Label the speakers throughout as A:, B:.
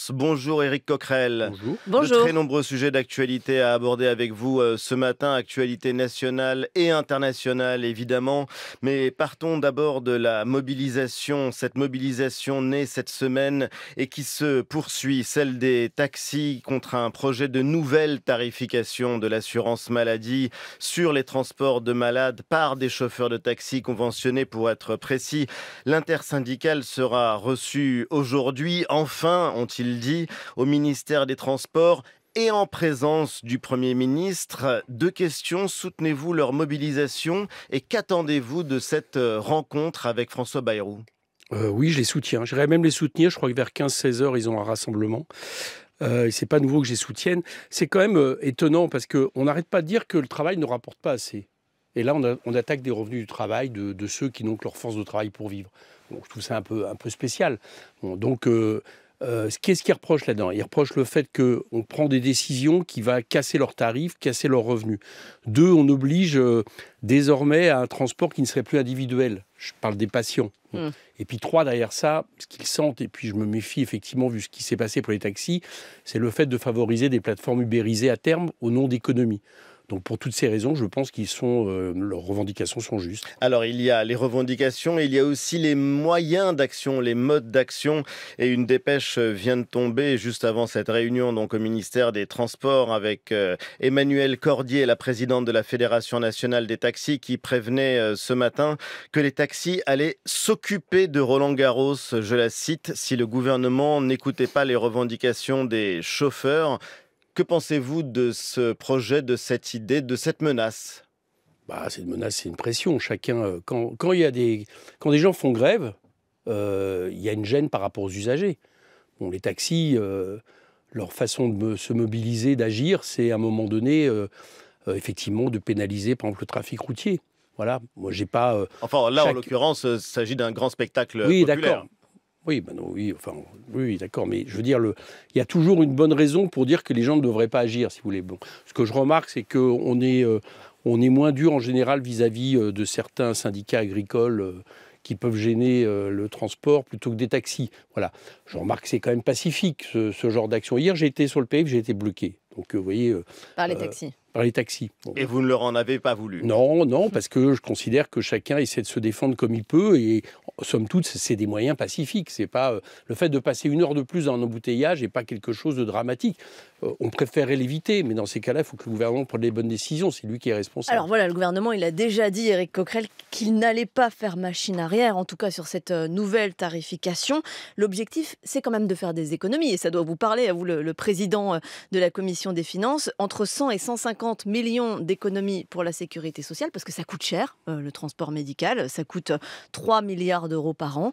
A: France. Bonjour Éric Coquerel.
B: Bonjour.
A: De très nombreux sujets d'actualité à aborder avec vous ce matin, actualité nationale et internationale évidemment. Mais partons d'abord de la mobilisation, cette mobilisation née cette semaine et qui se poursuit, celle des taxis contre un projet de nouvelle tarification de l'assurance maladie sur les transports de malades par des chauffeurs de taxi conventionnés pour être précis. L'intersyndicale sera reçue aujourd'hui, enfin, ont-ils dit, au ministère des Transports et en présence du Premier ministre. Deux questions, soutenez-vous leur mobilisation et qu'attendez-vous de cette rencontre avec François Bayrou?
B: Oui, je les soutiens. J'irais même les soutenir. Je crois que vers 15-16 heures, ils ont un rassemblement. Et c'est pas nouveau que je les soutienne. C'est quand même étonnant parce qu'on n'arrête pas de dire que le travail ne rapporte pas assez. Et là, on attaque des revenus du travail de ceux qui n'ont que leur force de travail pour vivre. Bon, je trouve ça un peu spécial. Bon, donc, qu'est-ce qu'ils reprochent là-dedans? Ils reprochent le fait qu'on prend des décisions qui vont casser leurs tarifs, casser leurs revenus. Deux, on oblige désormais à un transport qui ne serait plus individuel. Je parle des patients. Et puis trois, derrière ça, ce qu'ils sentent, et puis je me méfie effectivement vu ce qui s'est passé pour les taxis, c'est le fait de favoriser des plateformes ubérisées à terme au nom d'économie. Donc pour toutes ces raisons, je pense leurs revendications sont justes.
A: Alors il y a les revendications, il y a aussi les moyens d'action, les modes d'action. Et une dépêche vient de tomber juste avant cette réunion donc au ministère des Transports avec Emmanuelle Cordier, la présidente de la Fédération nationale des taxis, qui prévenait ce matin que les taxis allaient s'occuper de Roland-Garros. Je la cite, si le gouvernement n'écoutait pas les revendications des chauffeurs. Que pensez-vous de ce projet, de cette idée, de cette menace?
B: C'est une menace, c'est une pression. Chacun, quand des gens font grève, il y a une gêne par rapport aux usagers. Bon, les taxis, leur façon de se mobiliser, d'agir, c'est à un moment donné, effectivement, de pénaliser, par exemple, le trafic routier. Voilà. Moi, j'ai pas.
A: Enfin, là, en l'occurrence, il s'agit d'un grand spectacle
B: oui,
A: populaire.
B: D'accord. Oui, oui, d'accord, mais je veux dire, il y a toujours une bonne raison pour dire que les gens ne devraient pas agir, si vous voulez. Bon, ce que je remarque, c'est qu'on est, on est moins dur en général vis-à-vis de certains syndicats agricoles qui peuvent gêner le transport plutôt que des taxis. Voilà, je remarque que c'est quand même pacifique ce genre d'action. Hier, j'ai été sur le PF, j'ai été bloqué. Donc, vous voyez,
C: par les taxis.
B: Par les taxis. Bon.
A: Et vous ne leur en avez pas voulu?
B: Non, parce que je considère que chacun essaie de se défendre comme il peut et somme toute, c'est des moyens pacifiques. C'est pas le fait de passer une heure de plus dans un embouteillage n'est pas quelque chose de dramatique. On préférerait l'éviter, mais dans ces cas-là, il faut que le gouvernement prenne les bonnes décisions. C'est lui qui est responsable.
C: Alors voilà, le gouvernement, il a déjà dit, Éric Coquerel, qu'il n'allait pas faire machine arrière, en tout cas sur cette nouvelle tarification. L'objectif, c'est quand même de faire des économies, et ça doit vous parler, à vous, le président de la Commission des Finances, entre 100 et 150 millions d'économies pour la sécurité sociale, parce que ça coûte cher, le transport médical, ça coûte 3 milliards d'euros par an.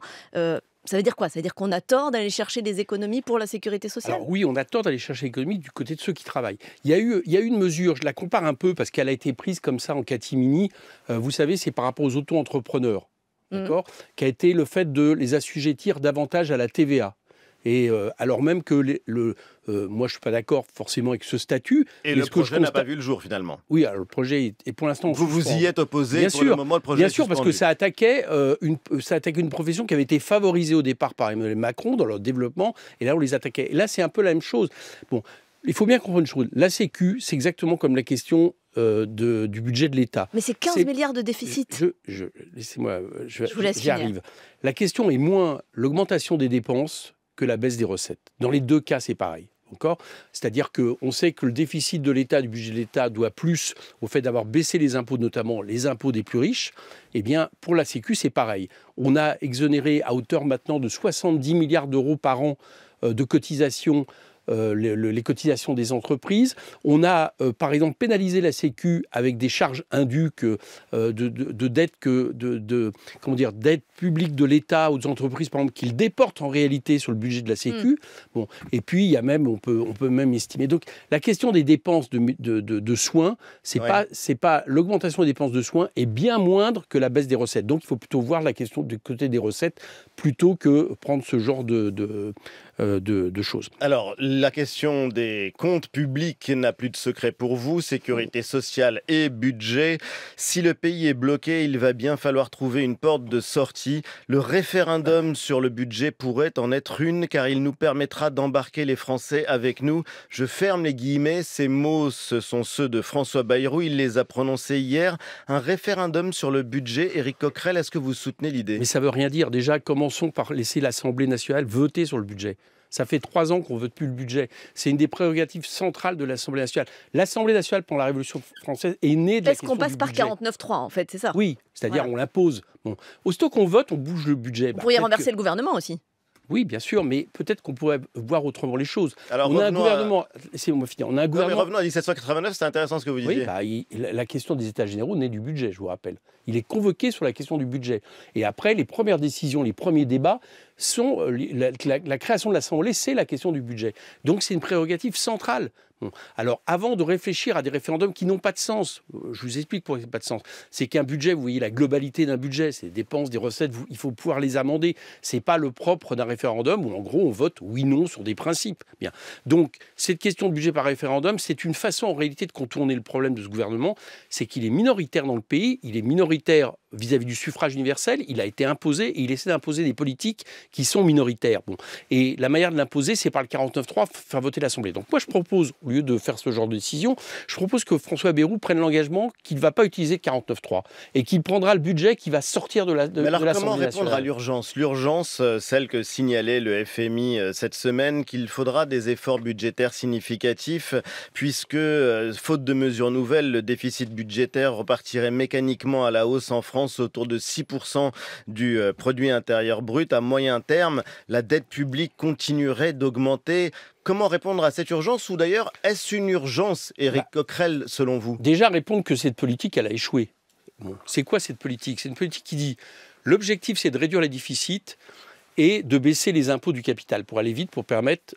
C: Ça veut dire quoi? Ça veut dire qu'on a tort d'aller chercher des économies pour la sécurité sociale?
B: Alors oui, on a tort d'aller chercher l'économie du côté de ceux qui travaillent. Il y a eu une mesure, je la compare un peu parce qu'elle a été prise comme ça en catimini. Vous savez, c'est par rapport aux auto-entrepreneurs, d'accord, qui a été le fait de les assujettir davantage à la TVA. Et alors même que moi, je ne suis pas d'accord forcément avec ce statut.
A: Et le projet n'a pas vu le jour, finalement.
B: Oui, alors le projet est pour l'instant...
A: Vous y êtes opposé
B: bien
A: pour
B: sûr,
A: le moment, le projet
B: bien sûr, parce que ça attaquait une profession qui avait été favorisée au départ par Emmanuel Macron dans leur développement, et là, on les attaquait. Et là, c'est un peu la même chose. Bon, il faut bien comprendre une chose. La Sécu, c'est exactement comme la question du budget de l'État.
C: Mais c'est 15 milliards de déficit.
B: Laissez-moi,
C: j'y
B: arrive. La question est moins l'augmentation des dépenses que la baisse des recettes. Dans les deux cas, c'est pareil. C'est-à-dire qu'on sait que le déficit de l'État, du budget de l'État, doit plus au fait d'avoir baissé les impôts, notamment les impôts des plus riches. Eh bien, pour la Sécu, c'est pareil. On a exonéré à hauteur maintenant de 70 milliards d'euros par an de cotisations les cotisations des entreprises. On a, par exemple, pénalisé la Sécu avec des charges indues de dette dette publique de l'État aux entreprises, par exemple, qu'ils déportent en réalité sur le budget de la Sécu. Bon, et puis, il y a même, on peut même estimer. Donc, la question des dépenses de soins, c'est pas l'augmentation des dépenses de soins est bien moindre que la baisse des recettes. Donc, il faut plutôt voir la question du côté des recettes plutôt que prendre ce genre de choses.
A: Alors, la question des comptes publics n'a plus de secret pour vous, sécurité sociale et budget. Si le pays est bloqué, il va bien falloir trouver une porte de sortie. Le référendum sur le budget pourrait en être une, car il nous permettra d'embarquer les Français avec nous. Je ferme les guillemets, ces mots, ce sont ceux de François Bayrou, il les a prononcés hier. Un référendum sur le budget, Éric Coquerel, est-ce que vous soutenez l'idée?
B: Mais ça ne veut rien dire. Déjà, commençons par laisser l'Assemblée nationale voter sur le budget. Ça fait 3 ans qu'on ne vote plus le budget. C'est une des prérogatives centrales de l'Assemblée nationale. L'Assemblée nationale, pendant la Révolution française, est née de la question du budget.
C: Est-ce qu'on passe par 49.3, en fait, c'est ça?
B: Oui, c'est-à-dire
C: Voilà.
B: on l'impose. Bon. Aussitôt qu'on vote, on bouge le budget.
C: Vous pourriez renverser le gouvernement aussi.
B: Oui, bien sûr, mais peut-être qu'on pourrait voir autrement les choses.
A: Alors,
B: on a un gouvernement... Laissez-moi finir. On a un
A: Non, mais
B: gouvernement...
A: revenons à 1789, c'est intéressant ce que vous disiez.
B: Oui, la question des États généraux naît du budget, je vous rappelle. Il est convoqué sur la question du budget. Et après, les premières décisions, les premiers débats sont... La création de l'Assemblée, c'est la question du budget. Donc c'est une prérogative centrale. Bon. Alors, avant de réfléchir à des référendums qui n'ont pas de sens, je vous explique pourquoi ils n'ont pas de sens. C'est qu'un budget, vous voyez la globalité d'un budget, c'est des dépenses, des recettes, il faut pouvoir les amender. Ce n'est pas le propre d'un référendum où, en gros, on vote oui, non sur des principes. Bien. Donc, cette question de budget par référendum, c'est une façon, en réalité, de contourner le problème de ce gouvernement. C'est qu'il est minoritaire dans le pays, il est minoritaire vis-à-vis du suffrage universel, il a été imposé et il essaie d'imposer des politiques qui sont minoritaires. Bon. Et la manière de l'imposer, c'est par le 49.3, faire voter l'Assemblée. Donc moi, je propose, au lieu de faire ce genre de décision, je propose que François Bayrou prenne l'engagement qu'il ne va pas utiliser le 49.3 et qu'il prendra le budget qui va sortir de l'Assemblée nationale.
A: Mais alors, comment répondre à l'urgence? L'urgence, celle que signalait le FMI cette semaine, qu'il faudra des efforts budgétaires significatifs, puisque, faute de mesures nouvelles, le déficit budgétaire repartirait mécaniquement à la hausse en France autour de 6% du produit intérieur brut. À moyen terme, la dette publique continuerait d'augmenter. Comment répondre à cette urgence? Ou d'ailleurs, est-ce une urgence, Éric Coquerel, selon vous?
B: Déjà, répondre que cette politique, elle a échoué. Bon. C'est quoi cette politique? C'est une politique qui dit l'objectif, c'est de réduire les déficits et de baisser les impôts du capital pour aller vite, pour permettre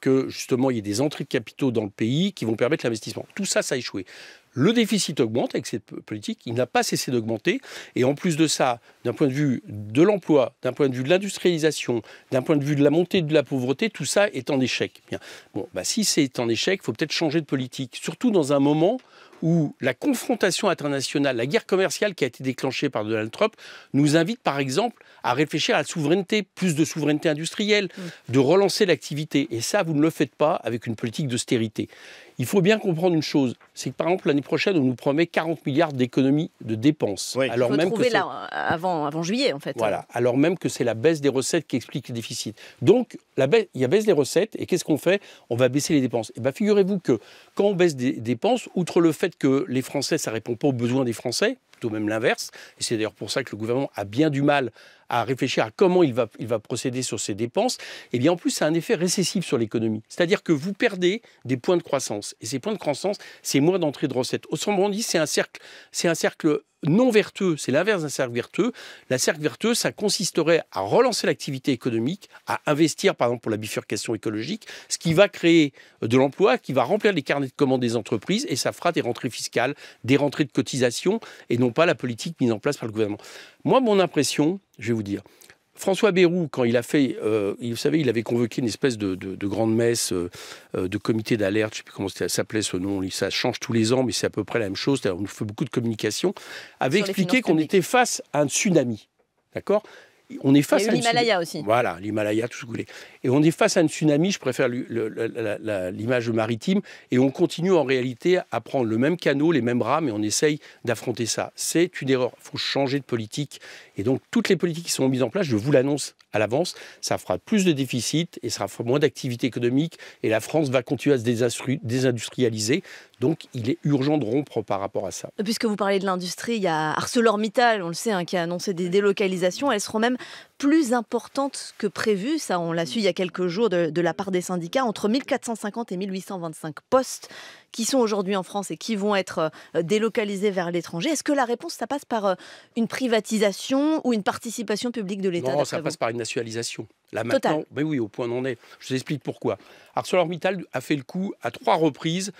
B: que, justement, il y ait des entrées de capitaux dans le pays qui vont permettre l'investissement. Tout ça, ça a échoué. Le déficit augmente avec cette politique, il n'a pas cessé d'augmenter. Et en plus de ça, d'un point de vue de l'emploi, d'un point de vue de l'industrialisation, d'un point de vue de la montée de la pauvreté, tout ça est en échec. Bien. Bon, si c'est en échec, il faut peut-être changer de politique. Surtout dans un moment où la confrontation internationale, la guerre commerciale qui a été déclenchée par Donald Trump, nous invite par exemple à réfléchir à la souveraineté, plus de souveraineté industrielle, de relancer l'activité. Et ça, vous ne le faites pas avec une politique d'austérité. Il faut bien comprendre une chose, c'est que par exemple l'année prochaine, on nous promet 40 milliards d'économies de dépenses.
C: Oui. Alors il faut même trouver là avant juillet en fait.
B: Voilà, alors même que c'est la baisse des recettes qui explique le déficit. Donc il y a baisse des recettes et qu'est-ce qu'on fait? On va baisser les dépenses. Et bien figurez-vous que quand on baisse des dépenses, outre le fait que les Français, ça ne répond pas aux besoins des Français, plutôt même l'inverse, et c'est d'ailleurs pour ça que le gouvernement a bien du mal à réfléchir à comment il va procéder sur ces dépenses, et bien en plus, ça a un effet récessif sur l'économie. C'est-à-dire que vous perdez des points de croissance. Et ces points de croissance, c'est moins d'entrée de recettes. Autrement dit, c'est un cercle non vertueux, c'est l'inverse d'un cercle vertueux. La cercle vertueux, ça consisterait à relancer l'activité économique, à investir par exemple pour la bifurcation écologique, ce qui va créer de l'emploi, qui va remplir les carnets de commandes des entreprises et ça fera des rentrées fiscales, des rentrées de cotisation et non pas la politique mise en place par le gouvernement. Moi, mon impression, je vais vous dire, François Bayrou, quand il a fait, vous savez, il avait convoqué une espèce de grande messe, de comité d'alerte, je ne sais plus comment ça s'appelait ce nom, ça change tous les ans, mais c'est à peu près la même chose, on nous fait beaucoup de communication, avait expliqué qu'on était face à un tsunami, d'accord? On est face à
C: l'Himalaya aussi.
B: Voilà, l'Himalaya, tout ce que vous voulez. Et on est face à un tsunami, je préfère l'image maritime, et on continue en réalité à prendre le même canot, les mêmes rames, et on essaye d'affronter ça. C'est une erreur. Il faut changer de politique. Et donc, toutes les politiques qui sont mises en place, je vous l'annonce à l'avance, ça fera plus de déficit et ça fera moins d'activité économique, et la France va continuer à se désindustrialiser. Donc, il est urgent de rompre par rapport à ça.
C: Puisque vous parlez de l'industrie, il y a ArcelorMittal, on le sait, qui a annoncé des délocalisations. Elles seront même plus importantes que prévu. Ça, on l'a su il y a quelques jours de la part des syndicats. Entre 1450 et 1825 postes qui sont aujourd'hui en France et qui vont être délocalisés vers l'étranger. Est-ce que la réponse, ça passe par une privatisation ou une participation publique de l'État?
B: Non, ça passe par une nationalisation. Là maintenant, mais oui, au point où on en est. Je vous explique pourquoi. ArcelorMittal a fait le coup à 3 reprises.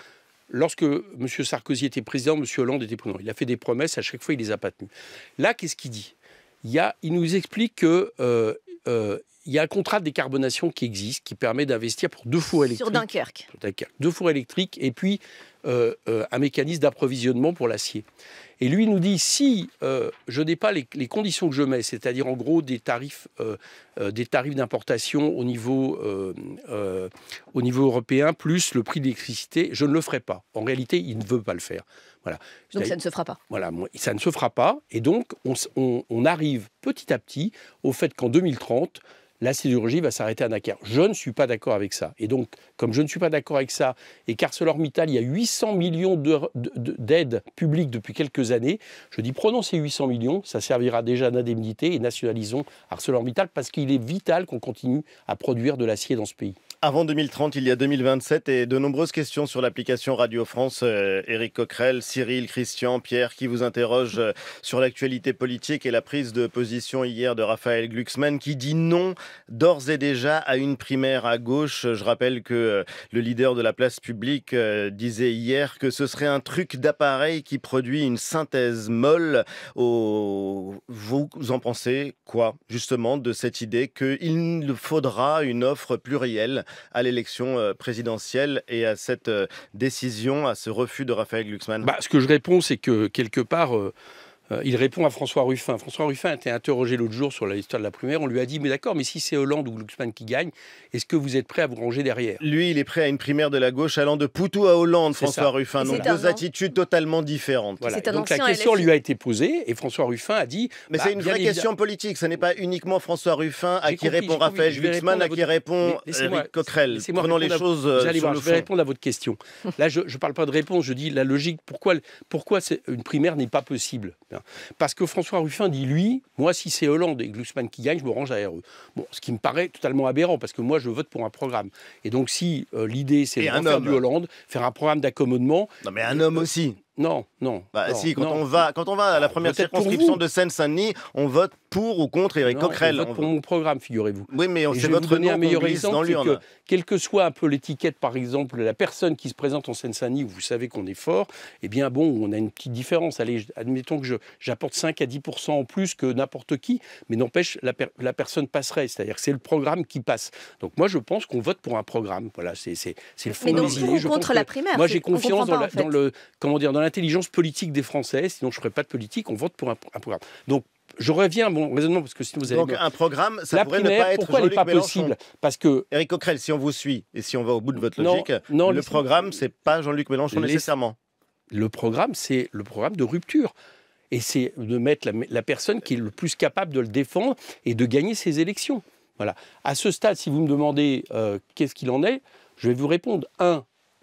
B: Lorsque M. Sarkozy était président, M. Hollande était président. Il a fait des promesses, à chaque fois, il ne les a pas tenues. Là, qu'est-ce qu'il dit? Il nous explique que il y a un contrat de décarbonation qui existe, qui permet d'investir pour 2 fours électriques.
C: Sur Dunkerque.
B: 2 fours électriques et puis un mécanisme d'approvisionnement pour l'acier. Et lui nous dit, si je n'ai pas les conditions que je mets, c'est-à-dire en gros des tarifs d'importation au niveau européen, plus le prix de l'électricité, je ne le ferai pas. En réalité, il ne veut pas le faire. Voilà.
C: Donc ça ne se fera pas.
B: Voilà, ça ne se fera pas. Et donc, on arrive petit à petit au fait qu'en 2030, la sidérurgie va s'arrêter à Dunkerque. Je ne suis pas d'accord avec ça. Et donc, comme je ne suis pas d'accord avec ça, et qu'ArcelorMittal, il y a 800 millions d'aides publiques depuis quelques années, je dis prenons ces 800 millions, ça servira déjà d'indemnité et nationalisons ArcelorMittal parce qu'il est vital qu'on continue à produire de l'acier dans ce pays.
A: Avant 2030, il y a 2027 et de nombreuses questions sur l'application Radio France. Éric Coquerel, Cyril, Christian, Pierre, qui vous interroge sur l'actualité politique et la prise de position hier de Raphaël Glucksmann qui dit non d'ores et déjà à une primaire à gauche. Je rappelle que le leader de la place publique disait hier que ce serait un truc d'appareil qui produit une synthèse molle. Vous en pensez quoi, justement, de cette idée qu'il faudra une offre plurielle à l'élection présidentielle et à cette décision, à ce refus de Raphaël Glucksmann?
B: Ce que je réponds, c'est que quelque part, il répond à François Ruffin. François Ruffin a été interrogé l'autre jour sur l'histoire de la primaire. On lui a dit, mais d'accord, mais si c'est Hollande ou Glucksmann qui gagne, est-ce que vous êtes prêt à vous ranger derrière?
A: Lui, il est prêt à une primaire de la gauche allant de Poutou à Hollande, François Ruffin. Donc deux attitudes totalement différentes.
B: Voilà. Donc la question lui a été posée et François Ruffin a dit...
A: Mais c'est une vraie question politique. Ce n'est pas uniquement François Ruffin à qui répond Raphaël Glucksmann, à qui répond Éric Coquerel. Prenons les choses sur le fond.
B: Je vais répondre à votre question. Là, je ne parle pas de réponse. Je dis la logique. Pourquoi une primaire n'est pas possible? Parce que François Ruffin dit, lui, moi, si c'est Hollande et Glucksmann qui gagne, je me range derrière eux. Bon, ce qui me paraît totalement aberrant, parce que moi, je vote pour un programme. Et donc, si l'idée, c'est de faire du Hollande, faire un programme d'accommodement...
A: Non, mais un homme aussi.
B: Non.
A: Si, quand on va à la première circonscription de Seine-Saint-Denis, on vote pour ou contre Éric Coquerel.
B: On vote pour mon programme, figurez-vous.
A: Oui, mais
B: c'est votre nom. Un meilleur exemple, c'est que, quelle que soit un peu l'étiquette, par exemple, la personne qui se présente en Seine-Saint-Denis, où vous savez qu'on est fort, eh bien, bon, on a une petite différence. Allez, admettons que j'apporte 5 à 10% en plus que n'importe qui, mais n'empêche, la personne passerait. C'est-à-dire que c'est le programme qui passe. Donc, moi, je pense qu'on vote pour un programme. Voilà, c'est le fond de mes idées.
C: Contre la primaire.
B: Moi, j'ai confiance dans l'intelligence politique des Français, sinon je ne ferai pas de politique, on vote pour un programme. Donc, je reviens à mon raisonnement, parce que sinon vous allez...
A: Donc, un programme, ça
B: la
A: pourrait
B: primaire,
A: ne pas être
B: pourquoi elle n'est pas
A: Jean-Luc
B: possible? Parce que...
A: Éric Coquerel, si on vous suit, et si on va au bout de votre logique, le programme, c'est pas Jean-Luc Mélenchon nécessairement.
B: Le programme, c'est le programme de rupture. Et c'est de mettre la personne qui est le plus capable de le défendre et de gagner ses élections. Voilà. À ce stade, si vous me demandez qu'est-ce qu'il en est, je vais vous répondre.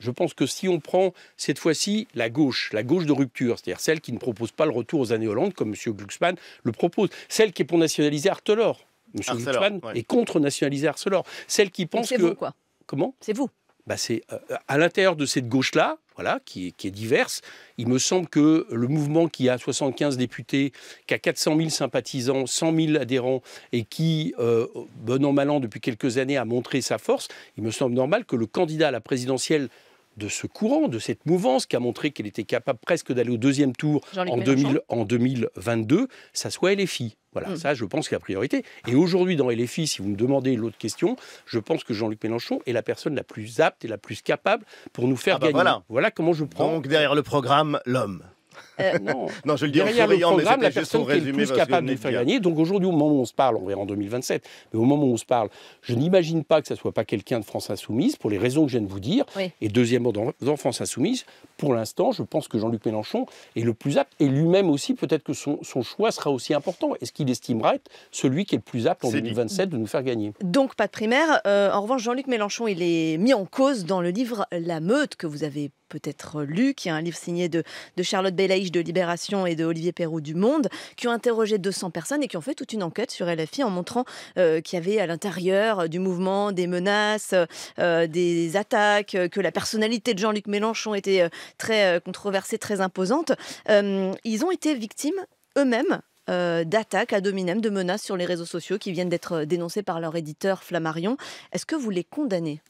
B: Je pense que si on prend cette fois-ci la gauche de rupture, c'est-à-dire celle qui ne propose pas le retour aux années Hollande, comme M. Glucksmann le propose, celle qui est pour nationaliser Arcelor, M. Glucksmann est contre nationaliser Arcelor, celle qui pense que...
C: C'est vous, quoi.
B: Comment?
C: C'est vous.
B: C'est à l'intérieur de cette gauche-là, voilà, qui est diverse. Il me semble que le mouvement qui a 75 députés, qui a 400 000 sympathisants, 100 000 adhérents et qui, bon an mal an, depuis quelques années, a montré sa force, il me semble normal que le candidat à la présidentielle de ce courant, de cette mouvance qui a montré qu'elle était capable presque d'aller au deuxième tour en 2022, ça soit LFI. Voilà, ça, je pense que c'est la priorité. Et aujourd'hui, dans LFI, si vous me demandez l'autre question, je pense que Jean-Luc Mélenchon est la personne la plus apte et la plus capable pour nous faire gagner. Voilà comment je prends.
A: Donc, derrière le programme, l'homme.
B: Non, je le dis derrière le programme, la personne qui est le plus capable de faire gagner. Donc aujourd'hui, au moment où on se parle, on verra en 2027, mais au moment où on se parle, je n'imagine pas que ça ne soit pas quelqu'un de France Insoumise, pour les raisons que je viens de vous dire. Oui. Et deuxièmement, dans France Insoumise, pour l'instant, je pense que Jean-Luc Mélenchon est le plus apte, et lui-même aussi, peut-être que son choix sera aussi important. Est-ce qu'il estimera être celui qui est le plus apte en 2027 de nous faire gagner?
C: Donc pas de primaire. En revanche, Jean-Luc Mélenchon, il est mis en cause dans le livre La Meute, que vous avez peut-être lu, qui est un livre signé de Charlotte Belaïch de Libération et de Olivier Perroux du Monde, qui ont interrogé 200 personnes et qui ont fait toute une enquête sur LFI en montrant qu'il y avait à l'intérieur du mouvement des menaces, des attaques, que la personnalité de Jean-Luc Mélenchon était très controversée, très imposante. Ils ont été victimes eux-mêmes d'attaques ad hominem, de menaces sur les réseaux sociaux qui viennent d'être dénoncées par leur éditeur Flammarion. Est-ce que vous les condamnez ?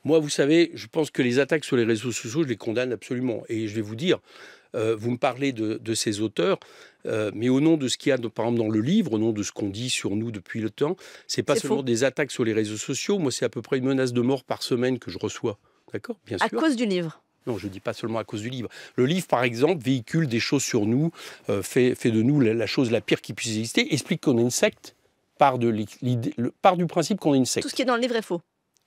B: Moi, vous savez, je pense que les attaques sur les réseaux sociaux, je les condamne absolument. Et je vais vous dire, vous me parlez de ces auteurs, mais au nom de ce qu'il y a, par exemple, dans le livre, au nom de ce qu'on dit sur nous depuis le temps, c'est pas seulement des attaques sur les réseaux sociaux. Moi, c'est à peu près une menace de mort par semaine que je reçois. D'accord ? Bien sûr.
C: À cause du livre ?
B: Non, je ne dis pas seulement à cause du livre. Le livre, par exemple, véhicule des choses sur nous, fait de nous la chose la pire qui puisse exister, explique qu'on est une secte, part du principe qu'on est une secte.
C: Tout ce qui est dans le livre est faux.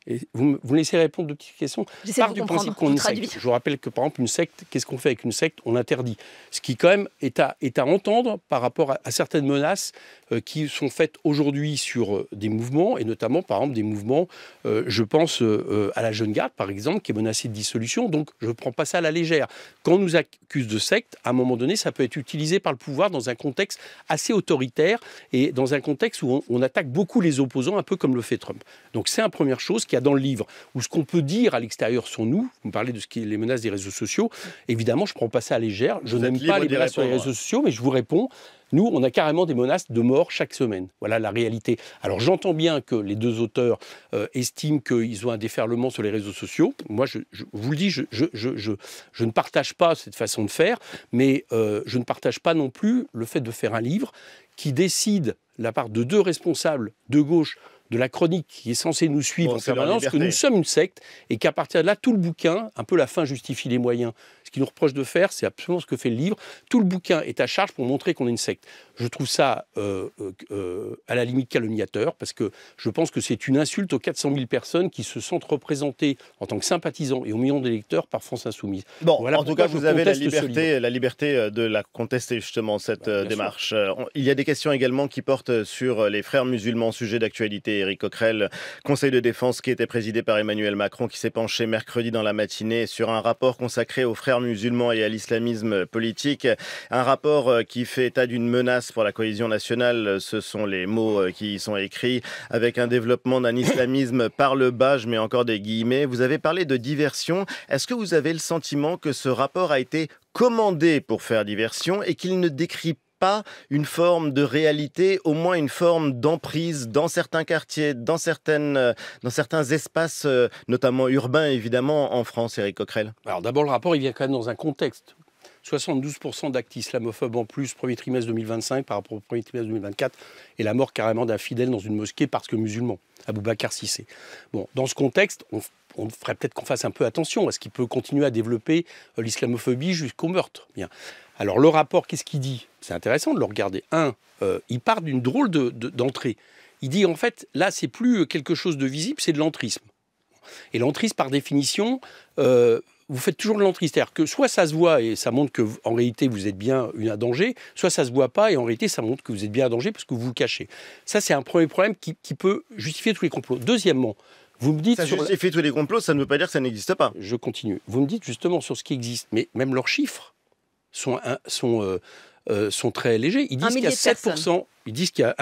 B: Et vous me laissez répondre de petites questions. Part du principe qu'on est une secte. Je vous rappelle que, par exemple, une secte, qu'est-ce qu'on fait avec une secte ? On l'interdit. Ce qui, quand même, est à entendre par rapport à certaines menaces qui sont faites aujourd'hui sur des mouvements, et notamment, par exemple, des mouvements, je pense à la Jeune Garde, par exemple, qui est menacée de dissolution. Donc, je ne prends pas ça à la légère. Quand on nous accuse de secte, à un moment donné, ça peut être utilisé par le pouvoir dans un contexte assez autoritaire et dans un contexte où on attaque beaucoup les opposants, un peu comme le fait Trump. Donc, c'est une première chose qu'il y a dans le livre, ou ce qu'on peut dire à l'extérieur sur nous. Vous me parlez de ce qui est les menaces des réseaux sociaux. Évidemment, je ne prends pas ça à légère. Je n'aime pas les menaces sur les réseaux sociaux, mais je vous réponds. Nous, on a carrément des menaces de mort chaque semaine. Voilà la réalité. Alors, j'entends bien que les deux auteurs estiment qu'ils ont un déferlement sur les réseaux sociaux. Moi, je vous le dis, je ne partage pas cette façon de faire, mais je ne partage pas non plus le fait de faire un livre qui décide, la part de deux responsables de gauche, de la chronique qui est censée nous suivre en permanence, que nous sommes une secte et qu'à partir de là, tout le bouquin, un peu la fin justifie les moyens. Ce qu'ils nous reprochent de faire, c'est absolument ce que fait le livre. Tout le bouquin est à charge pour montrer qu'on est une secte. Je trouve ça à la limite calomniateur, parce que je pense que c'est une insulte aux 400 000 personnes qui se sentent représentées en tant que sympathisants et aux millions d'électeurs par France Insoumise.
A: Bon, voilà, en tout cas, vous avez la liberté de la contester, justement, cette démarche. Il y a des questions également qui portent sur les frères musulmans, sujet d'actualité. Éric Coquerel, conseil de défense qui était présidé par Emmanuel Macron, qui s'est penché mercredi dans la matinée sur un rapport consacré aux frères musulmans et à l'islamisme politique. Un rapport qui fait état d'une menace pour la cohésion nationale, ce sont les mots qui y sont écrits, avec un développement d'un islamisme par le bas, je mets encore des guillemets. Vous avez parlé de diversion. Est-ce que vous avez le sentiment que ce rapport a été commandé pour faire diversion et qu'il ne décrit pas une forme de réalité, au moins une forme d'emprise dans certains quartiers, dans certains espaces, notamment urbains évidemment, en France, Éric Coquerel?
B: Alors d'abord, le rapport, il vient quand même dans un contexte. 72% d'actes islamophobes en plus, premier trimestre 2025 par rapport au premier trimestre 2024, et la mort carrément d'un fidèle dans une mosquée parce que musulman, Aboubacar Cissé. Bon, dans ce contexte, on ferait peut-être qu'on fasse un peu attention à ce qui peut continuer à développer l'islamophobie jusqu'au meurtre. Bien. Alors le rapport, qu'est-ce qu'il dit ? C'est intéressant de le regarder. Il part d'une drôle d'entrée. Il dit en fait, là, c'est plus quelque chose de visible, c'est de l'entrisme. Et l'entrisme, par définition, vous faites toujours de l'entrisme. C'est-à-dire que soit ça se voit et ça montre qu'en réalité, vous êtes bien un danger, soit ça ne se voit pas et en réalité, ça montre que vous êtes bien un danger parce que vous vous cachez. Ça, c'est un premier problème qui peut justifier tous les complots. Deuxièmement, vous me dites...
A: Ça justifie tous les complots, ça ne veut pas dire que ça n'existe pas.
B: Je continue. Vous me dites justement sur ce qui existe, mais même leurs chiffres sont très légers. Ils disent qu'il y a 7%, ils disent qu'il y a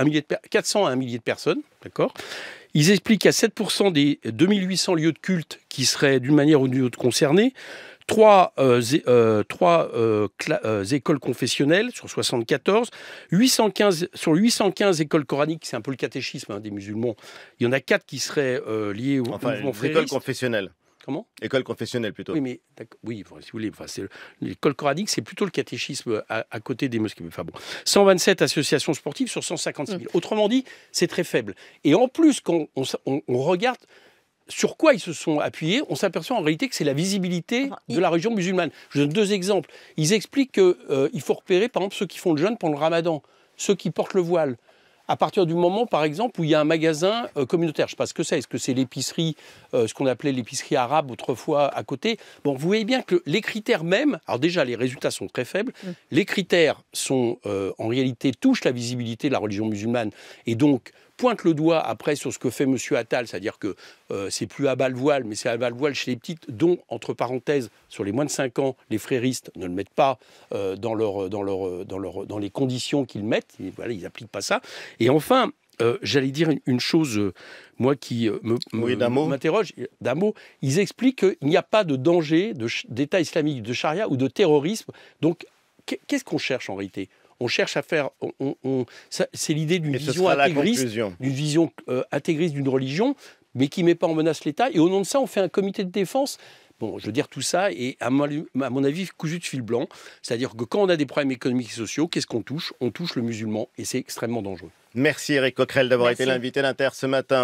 B: 400 à 1 millier de personnes, d'accord ? Ils expliquent qu'il y a 7% des 2800 lieux de culte qui seraient d'une manière ou d'une autre concernés, 3 écoles confessionnelles sur 74, 815 écoles coraniques, c'est un peu le catéchisme des musulmans, il y en a 4 qui seraient liées au mouvement frériste.
A: Écoles confessionnelles.
B: Comment ?
A: École confessionnelle plutôt.
B: Oui, mais oui, si vous voulez, l'école coranique, c'est plutôt le catéchisme à côté des mosquées. Enfin bon, 127 associations sportives sur 156 000. Autrement dit, c'est très faible. Et en plus, quand on regarde sur quoi ils se sont appuyés, on s'aperçoit en réalité que c'est la visibilité de la religion musulmane. Je donne 2 exemples. Ils expliquent qu'il faut repérer, par exemple, ceux qui font le jeûne pendant le ramadan, ceux qui portent le voile. À partir du moment, par exemple, où il y a un magasin communautaire, je ne sais pas ce que c'est, est-ce que c'est l'épicerie, ce qu'on appelait l'épicerie arabe autrefois à côté. Bon, vous voyez bien que les critères même, alors déjà les résultats sont très faibles, les critères sont en réalité touchent la visibilité de la religion musulmane et donc pointe le doigt après sur ce que fait M. Attal, c'est-à-dire que c'est plus à bas le voile, mais c'est à bas le voile chez les petites, dont, entre parenthèses, sur les moins de 5 ans, les fréristes ne le mettent pas dans les conditions qu'ils mettent, et voilà, ils n'appliquent pas ça. Et enfin, j'allais dire une chose, moi qui m'interroge, d'un mot, ils expliquent qu'il n'y a pas de danger d'État islamique, de charia ou de terrorisme. Donc, qu'est-ce qu'on cherche en réalité ? On cherche à faire... c'est l'idée d'une vision intégriste d'une religion, mais qui ne met pas en menace l'État. Et au nom de ça, on fait un comité de défense. Bon, je veux dire, tout ça est, à mon avis, cousu de fil blanc. C'est-à-dire que quand on a des problèmes économiques et sociaux, qu'est-ce qu'on touche? On touche le musulman et c'est extrêmement dangereux.
A: Merci Éric Coquerel d'avoir été
C: Merci.
A: l'invité d'Inter ce matin.